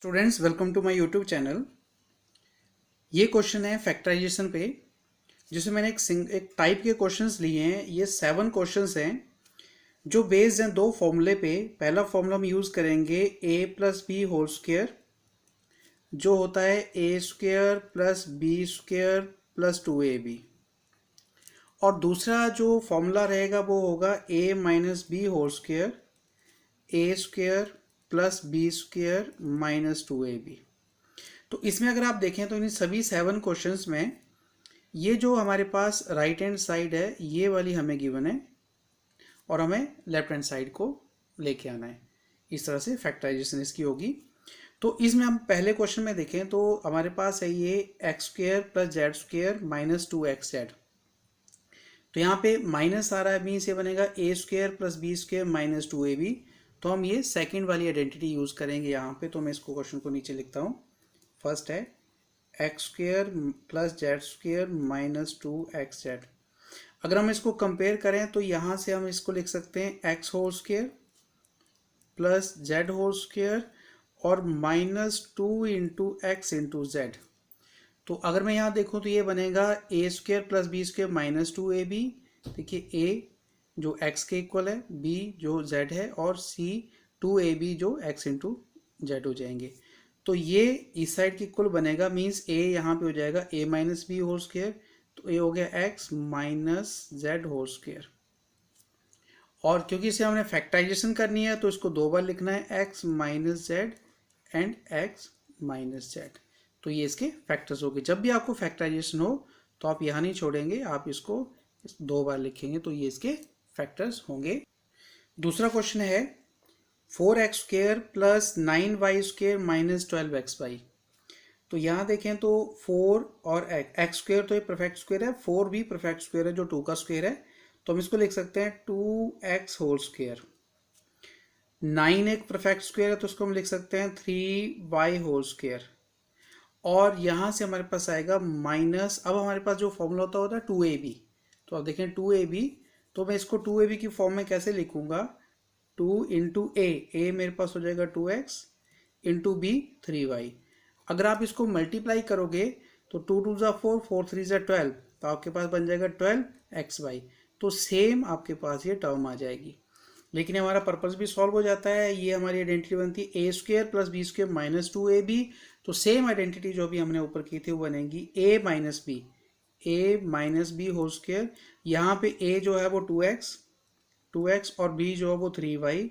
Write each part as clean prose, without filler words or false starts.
Students welcome to my YouTube channel. ये question है factorisation पे, जिसमें मैंने एक टाइप के क्वेश्चंस लिए हैं। ये 7 क्वेश्चंस हैं जो बेस्ड हैं दो फॉर्मूले पे। पहला फॉर्मूला हम यूज़ करेंगे a plus B whole square, जो होता है A square plus B square plus 2ab। और दूसरा जो फॉर्मूला रहेगा वो होगा a minus B whole square, A square plus B square minus 2ab। तो इसमें अगर आप देखें तो इन सभी 7 क्वेश्चंस में ये जो हमारे पास राइट हैंड साइड है ये वाली हमें गिवन है और हमें लेफ्ट हैंड साइड को लेके आना है। इस तरह से फैक्टराइजेशन इसकी होगी। तो इसमें हम पहले क्वेश्चन में देखें तो हमारे पास है ये x square plus Z square minus 2xz। तो यहाँ पे माइनस आ रहा है, मीन्स ये बनेगा A square plus B square minus 2ab। तो हम ये सेकेंड वाली आइडेंटिटी यूज करेंगे यहाँ पे। तो मैं इसको क्वेश्चन को नीचे लिखता हूँ। फर्स्ट है x square plus Z square minus 2xz। अगर हम इसको कंपेयर करें तो यहाँ से हम इसको लिख सकते हैं X whole square plus Z whole square और minus 2 into X into Z. तो अगर मैं यहाँ देखूँ तो ये बनेगा A square plus B square minus 2ab। देखिए ए जो x के इक्वल है, b जो z है और c 2ab जो x इंटू जेड हो जाएंगे। तो ये इस साइड की इक्वल बनेगा, मीन्स a यहाँ पे हो जाएगा a minus B whole square. तो a हो गया x minus Z whole square. और क्योंकि इसे हमने फैक्टराइजेशन करनी है तो इसको दो बार लिखना है, x minus Z and x minus Z. तो ये इसके फैक्टर्स हो गए। जब भी आपको फैक्टराइजेशन हो तो आप यहाँ नहीं छोड़ेंगे, आप इसको दो बार लिखेंगे तो ये इसके फैक्टर्स होंगे। दूसरा क्वेश्चन है 4x square plus 9y square minus 12xy। तो यहाँ देखें तो 4 और एक्स स्क्वेयर तो ये परफेक्ट स्क्वेयर है, 4 भी परफेक्ट स्क्वेयर है जो 2 का स्क्वेयर है। तो हम इसको लिख सकते हैं 2x होल स्क्वेयर। 9 एक परफेक्ट स्क्वेयर है तो उसको हम लिख सकते हैं 3y होल स्क्वेयर। और यहाँ से हमारे पास आएगा माइनस, अब हमारे पास जो फॉर्मूला होता है 2ab। तो अब देखें 2ab, तो मैं इसको 2ab की फॉर्म में कैसे लिखूंगा, 2 इंटू ए मेरे पास हो जाएगा 2x इंटू बी 3y। अगर आप इसको मल्टीप्लाई करोगे तो 2 2 ज़ा 4, 4 3 ज़ा 12, तो आपके पास बन जाएगा 12xy। तो सेम आपके पास ये टर्म आ जाएगी। लेकिन हमारा पर्पस भी सॉल्व हो जाता है। ये हमारी आइडेंटिटी बनती है A square plus B square minus 2ab। तो सेम आइडेंटिटी जो भी हमने ऊपर की थी वो बनेगी ए माइनस बी होल स्क्वेयर। यहाँ पे ए जो है वो 2x और b जो है वो 3y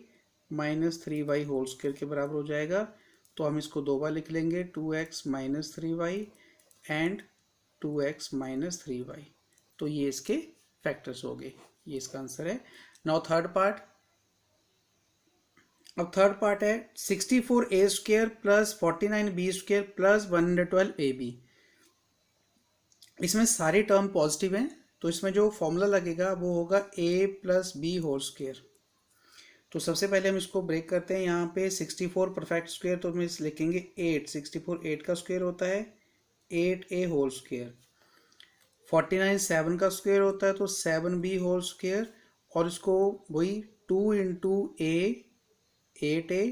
minus 3y whole square के बराबर हो जाएगा। तो हम इसको दो बार लिख लेंगे, 2x minus 3y and 2x minus 3y। तो ये इसके फैक्टर्स हो गए। ये इसका आंसर है। Now third part. अब थर्ड पार्ट है 64a square plus 49b square plus 112ab। इसमें सारे टर्म पॉजिटिव हैं तो इसमें जो फॉर्मूला लगेगा वो होगा a plus B whole square. तो सबसे पहले हम इसको ब्रेक करते हैं। यहाँ पे 64 परफेक्ट स्क्वेयर तो हम इस लिखेंगे 8, 64 8 का स्क्वेयर होता है 8a होल स्क्वेयर। 49 7 का स्क्वेयर होता है तो 7b होल स्क्वेयर। और इसको वही 2 इंटू ए 8a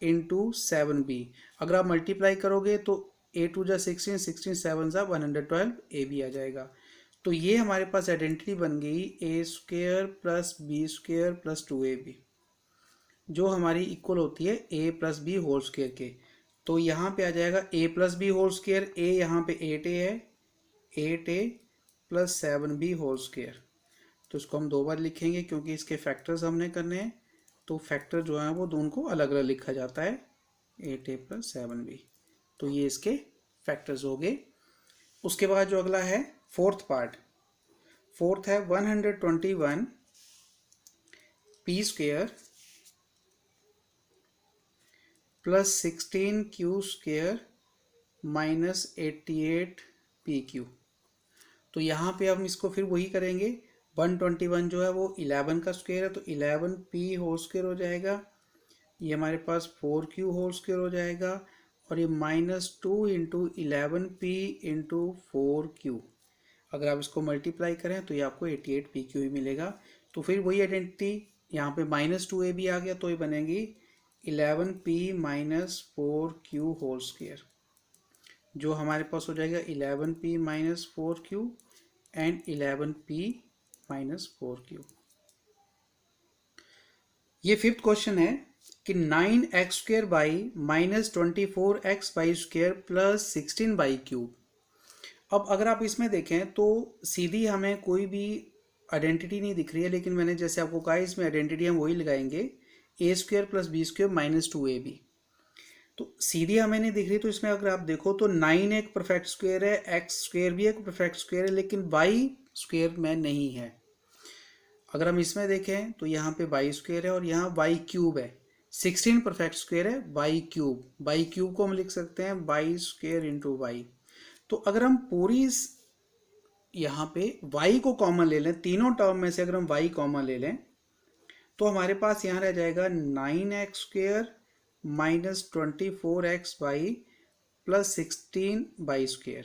इंटू 7b। अगर आप मल्टीप्लाई करोगे तो 8 2 जा 16, 16 7 जा 112ab आ जाएगा। तो ये हमारे पास आइडेंटिटी बन गई A square plus B square plus 2ab, जो हमारी इक्वल होती है a plus B whole square के। तो यहाँ पे आ जाएगा a plus B whole square, a यहाँ पे 8a है, 8a plus 7b whole square. तो इसको हम दो बार लिखेंगे क्योंकि इसके फैक्टर्स हमने करने हैं। तो फैक्टर जो है वो दोनों को अलग अलग लिखा जाता है, 8a प्लस 7b। तो ये इसके फैक्टर्स हो गए। उसके बाद जो अगला है फोर्थ पार्ट। फोर्थ है 121 P square plus 16 Q square minus 88 P Q. तो यहाँ पे हम इसको फिर वही करेंगे। 121 जो है वो 11 का स्क्वेयर है तो 11 पी होल स्क्वेयर हो जाएगा। ये हमारे पास 4q होल स्क्वेयर हो जाएगा और ये minus 2 into 11 P into 4q। अगर आप इसको मल्टीप्लाई करें तो ये आपको 88 पी क्यू ही मिलेगा। तो फिर वही आइडेंटिटी यहाँ पे माइनस 2ab आ गया तो ये बनेगी 11p minus 4q whole square, जो हमारे पास हो जाएगा 11p minus 4q and 11p minus 4q। ये फिफ्थ क्वेश्चन है कि 9x² by minus 24x² plus 16/3। अब अगर आप इसमें देखें तो सीधी हमें कोई भी आइडेंटिटी नहीं दिख रही है, लेकिन मैंने जैसे आपको कहा इसमें आइडेंटिटी हम वही लगाएंगे, a² plus b² minus 2ab। तो सीधी हमें नहीं दिख रही, तो इसमें अगर आप देखो तो 9 एक परफेक्ट स्क्वायर है, x² भी एक परफेक्ट स्क्वायर है, लेकिन y² में नहीं है। अगर हम इसमें देखें तो यहाँ पे y² है और यहाँ y³ है। 16 परफेक्ट स्क्वायर है, y³ को हम लिख सकते हैं y² इंटू y। तो अगर हम पूरी यहाँ पे y को कॉमन ले लें, तीनों टर्म में से अगर हम y कॉमन ले लें तो हमारे पास यहाँ रह जाएगा 9x² minus 24x² plus 16y²।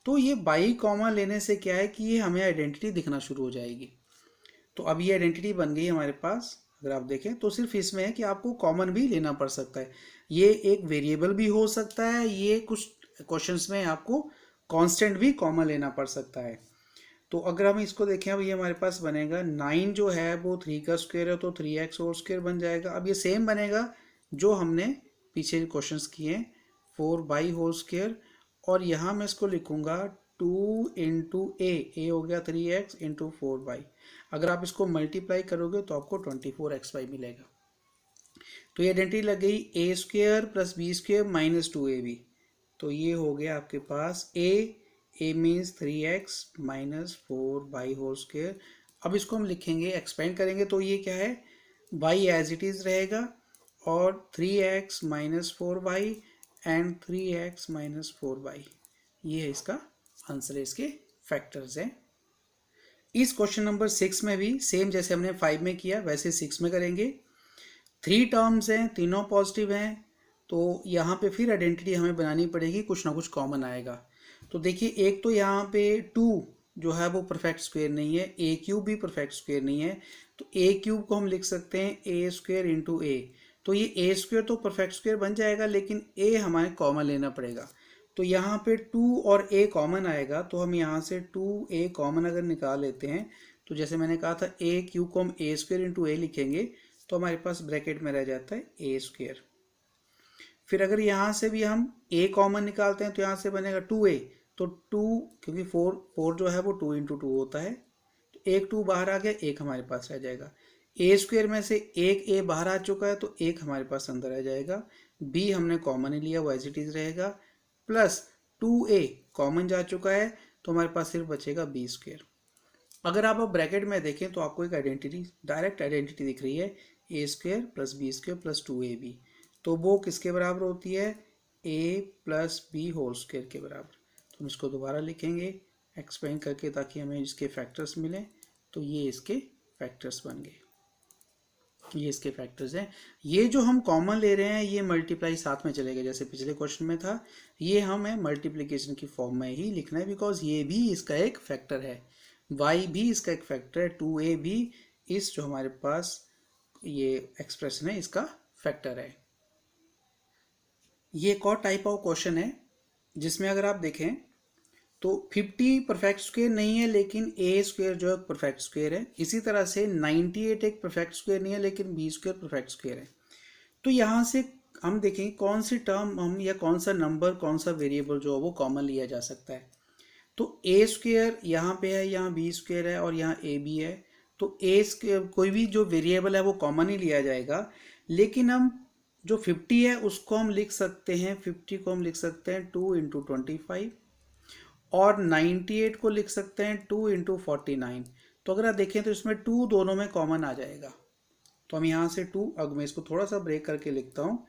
तो ये y कॉमन लेने से क्या है कि ये हमें आइडेंटिटी दिखना शुरू हो जाएगी। तो अब ये आइडेंटिटी बन गई हमारे पास। अगर आप देखें तो सिर्फ इसमें है कि आपको कॉमन भी लेना पड़ सकता है, ये एक वेरिएबल भी हो सकता है, ये कुछ क्वेश्चंस में आपको कांस्टेंट भी कॉमन लेना पड़ सकता है। तो अगर हम इसको देखें, अब ये हमारे पास बनेगा 9 जो है वो 3 का स्क्वायर है, तो 3x होल स्क्वायर बन जाएगा। अब ये सेम बनेगा जो हमने पीछे क्वेश्चंस किए, 4y होल स्क्वायर, और यहाँ मैं इसको लिखूंगा 2 इंटू ए हो गया 3x इंटू 4y। अगर आप इसको मल्टीप्लाई करोगे तो आपको 24xy मिलेगा। तो ये आइडेंटिटी लग गई a² plus b² minus 2ab। तो ये हो गया आपके पास a means 3x minus 4y whole square. अब इसको हम लिखेंगे, एक्सपेंड करेंगे, तो ये क्या है, y एज इट इज़ रहेगा और 3x minus 4y and 3x minus 4y। ये है इसका आंसर है, इसके फैक्टर्स हैं। इस क्वेश्चन नंबर 6 में भी सेम जैसे हमने 5 में किया वैसे 6 में करेंगे। 3 टर्म्स हैं, तीनों पॉजिटिव हैं, तो यहाँ पे फिर आइडेंटिटी हमें बनानी पड़ेगी, कुछ ना कुछ कॉमन आएगा। तो देखिए, एक तो यहाँ पे 2 जो है वो परफेक्ट स्क्वायर नहीं है, a³ भी परफेक्ट स्क्वायर नहीं है, तो a³ को हम लिख सकते हैं a² इंटू a। तो ये a² तो परफेक्ट स्क्वायर बन जाएगा, लेकिन a हमारे कॉमन लेना पड़ेगा। तो यहाँ पे 2 और a कॉमन आएगा, तो हम यहाँ से 2a कॉमन अगर निकाल लेते हैं, तो जैसे मैंने कहा था a³ को हम a² इंटू a लिखेंगे, तो हमारे पास ब्रैकेट में रह जाता है a²। फिर अगर यहाँ से भी हम a कॉमन निकालते हैं तो यहाँ से बनेगा 2a, तो 2 क्योंकि 4 जो है वो 2 इंटू 2 होता है, तो एक 2 बाहर आ गया, एक हमारे पास रह जाएगा। a² में से एक a बाहर आ चुका है, तो एक हमारे पास अंदर आ जाएगा। b हमने कॉमन ही लिया, वो एज इट इज रहेगा, प्लस 2a कॉमन जा चुका है, तो हमारे पास सिर्फ बचेगा b²। अगर आप अब ब्रैकेट में देखें तो आपको एक आइडेंटिटी, डायरेक्ट आइडेंटिटी दिख रही है, a² plus b² plus 2ab। तो वो किसके बराबर होती है, a plus b whole square के बराबर। तो हम इसको दोबारा लिखेंगे एक्सपेंड करके, ताकि हमें इसके फैक्टर्स मिलें। तो ये इसके फैक्टर्स बन गए, ये इसके फैक्टर्स हैं। ये जो हम कॉमन ले रहे हैं ये मल्टीप्लाई साथ में चलेगा, जैसे पिछले क्वेश्चन में था। ये हमें मल्टीप्लिकेशन की फॉर्म में ही लिखना है, बिकॉज ये भी इसका एक फैक्टर है, y भी इसका एक फैक्टर है, 2a भी इस जो हमारे पास ये एक्सप्रेशन है इसका फैक्टर है। ये एक और टाइप ऑफ क्वेश्चन है जिसमें अगर आप देखें तो 50 परफेक्ट स्क्वायर नहीं है, लेकिन a² जो है परफेक्ट स्क्वायर है। इसी तरह से 98 एक परफेक्ट स्क्वायर नहीं है, लेकिन b² परफेक्ट स्क्वायर है। तो यहाँ से हम देखेंगे कौन सी टर्म हम, या कौन सा नंबर, कौन सा वेरिएबल जो है वो कॉमन लिया जा सकता है। तो a² यहाँ पे है, यहाँ b² है और यहाँ ab है। तो a² कोई भी जो वेरिएबल है वो कॉमन ही लिया जाएगा, लेकिन हम जो 50 है उसको हम लिख सकते हैं, 50 को हम लिख सकते हैं 2 इंटू 25, और 98 को लिख सकते हैं 2 इंटू 49। तो अगर आप देखें तो इसमें 2 दोनों में कॉमन आ जाएगा। तो हम यहाँ से 2, अब मैं इसको थोड़ा सा ब्रेक करके लिखता हूँ,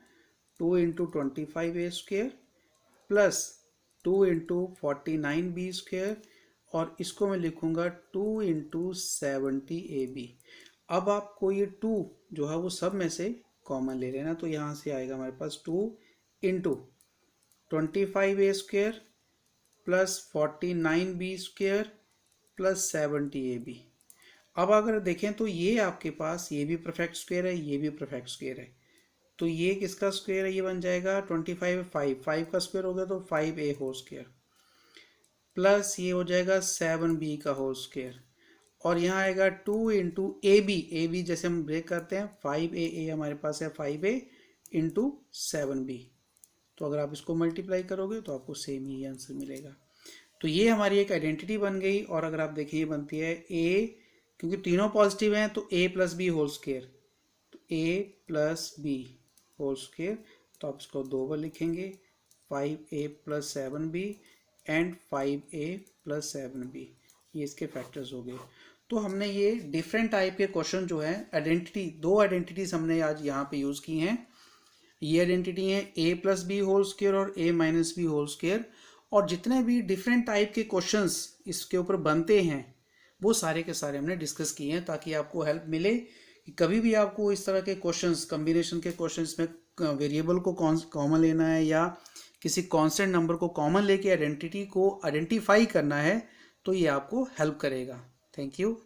2 into 25a² plus 2 into 49b², और इसको मैं लिखूँगा 2 इंटू 70ab। अब आपको ये 2 जो है वो सब में से कॉमन ले लेना, तो यहाँ से आएगा हमारे पास 2 into 25a² plus 49b² plus 70ab। अब अगर देखें तो ये आपके पास ये भी परफेक्ट स्क्वायर है, ये भी परफेक्ट स्क्वायर है। तो ये किसका स्क्वायर है, ये बन जाएगा 25 5 का स्क्वायर हो गया तो 5a होल स्क्वायर, प्लस ये हो जाएगा 7b का होल स्क्वायर, और यहाँ आएगा 2 इंटू ए बी जैसे हम ब्रेक करते हैं 5a हमारे पास है 5a इंटू 7b। तो अगर आप इसको मल्टीप्लाई करोगे तो आपको सेम ही आंसर मिलेगा। तो ये हमारी एक आइडेंटिटी बन गई। और अगर आप देखें ये बनती है a, क्योंकि तीनों पॉजिटिव हैं तो a plus B whole square, तो a plus B whole square, तो आप इसको 2 बार लिखेंगे 5a plus 7b and 5a plus 7b, ये इसके फैक्टर्स हो गए। तो हमने ये डिफरेंट टाइप के क्वेश्चन जो है आइडेंटिटी, 2 आइडेंटिटीज हमने आज यहाँ पे यूज़ की हैं। ये आइडेंटिटी है a plus B whole square और a minus B whole square, और जितने भी डिफरेंट टाइप के क्वेश्चंस इसके ऊपर बनते हैं वो सारे के सारे हमने डिस्कस किए हैं, ताकि आपको हेल्प मिले कि कभी भी आपको इस तरह के क्वेश्चंस, कॉम्बिनेशन के क्वेश्चंस में वेरिएबल को कॉमन लेना है या किसी कांस्टेंट नंबर को कॉमन लेके आइडेंटिटी को आइडेंटिफाई करना है, तो ये आपको हेल्प करेगा। Thank you.